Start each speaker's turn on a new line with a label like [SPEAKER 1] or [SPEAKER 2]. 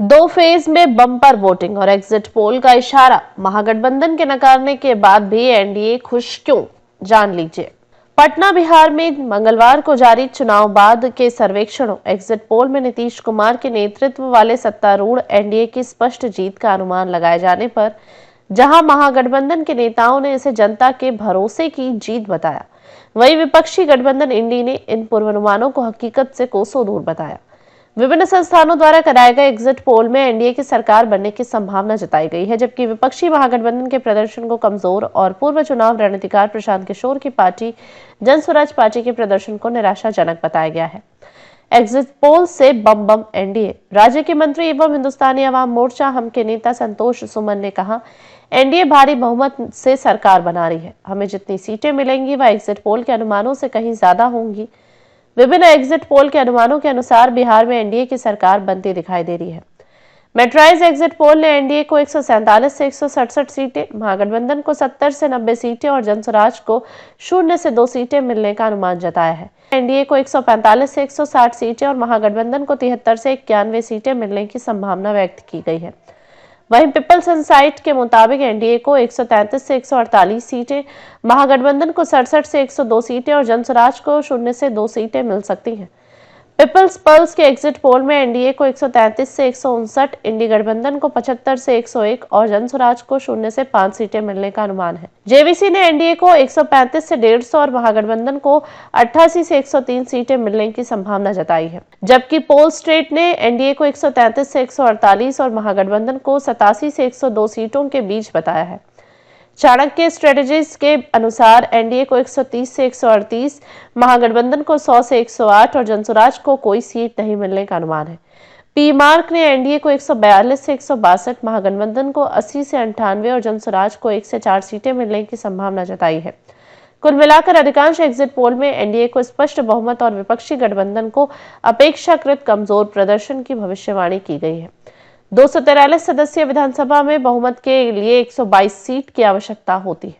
[SPEAKER 1] दो फेज में bumper voting और एग्जिट पोल का इशारा। महागठबंधन के नकारने के बाद भी एनडीए खुश क्यों, जान लीजिए। पटना बिहार में मंगलवार को जारी चुनाव बाद के सर्वेक्षणों, एग्जिट पोल में नीतीश कुमार के नेतृत्व वाले सत्तारूढ़ एनडीए की स्पष्ट जीत का अनुमान लगाए जाने पर जहां महागठबंधन के नेताओं ने इसे जनता के भरोसे की जीत बताया, वहीं विपक्षी गठबंधन इंडी ने इन पूर्वानुमानों को हकीकत से कोसों दूर बताया। विभिन्न संस्थानों द्वारा कराए गए एग्जिट पोल में एनडीए की सरकार बनने की संभावना जताई गई है, जबकि विपक्षी महागठबंधन के प्रदर्शन को कमजोर और पूर्व चुनाव रणनीतिकार प्रशांत किशोर की पार्टी जनस्वराज पार्टी के प्रदर्शन को निराशाजनक बताया गया है। एग्जिट पोल से बम बम एनडीए। राज्य के मंत्री एवं हिंदुस्तानी अवाम मोर्चा हम के नेता संतोष सुमन ने कहा, एनडीए भारी बहुमत से सरकार बना रही है। हमें जितनी सीटें मिलेंगी वह एग्जिट पोल के अनुमानों से कहीं ज्यादा होंगी। विभिन्न एग्जिट पोल के अनुमानों के अनुसार बिहार में एनडीए की सरकार बनती दिखाई दे रही है। मेट्राइज एग्जिट पोल ने एनडीए को 147 से 167 सीटें, महागठबंधन को 70 से 90 सीटें और जनसुराज को 0 से 2 सीटें मिलने का अनुमान जताया है। एनडीए को 145 से 160 सीटें और महागठबंधन को 73 से 91 सीटें मिलने की संभावना व्यक्त की गई है। वहीं पीपल्स इनसाइट के मुताबिक एनडीए को 133 से 148 सीटें, महागठबंधन को 67 से 102 सीटें और जनसुराज को 0 से 2 सीटें मिल सकती हैं। पीपल्स पल्स के एग्जिट पोल में एनडीए को 133 से 159, इंडी गठबंधन को 75 से 101 और जनसुराज को 0 से 5 सीटें मिलने का अनुमान है। जेवीसी ने एनडीए को 135 से 150 और महागठबंधन को 88 से 103 सीटें मिलने की संभावना जताई है, जबकि पोल स्ट्रेट ने एनडीए को 133 से 148 और महागठबंधन को 87 से 102 सीटों के बीच बताया है। चाणक्य स्ट्रेटेजीज के अनुसार एनडीए को 130 से 138, महागठबंधन को 100 से 108 और जनसुराज को कोई सीट नहीं मिलने का अनुमान है। पी मार्क ने एनडीए को 142 से 162, महागठबंधन को 80 से 98 और जनसुराज को 1 से 4 सीटें मिलने की संभावना जताई है। कुल मिलाकर अधिकांश एग्जिट पोल में एनडीए को स्पष्ट बहुमत और विपक्षी गठबंधन को अपेक्षाकृत कमजोर प्रदर्शन की भविष्यवाणी की गई है। 243 सदस्यीय विधानसभा में बहुमत के लिए 122 सीट की आवश्यकता होती है।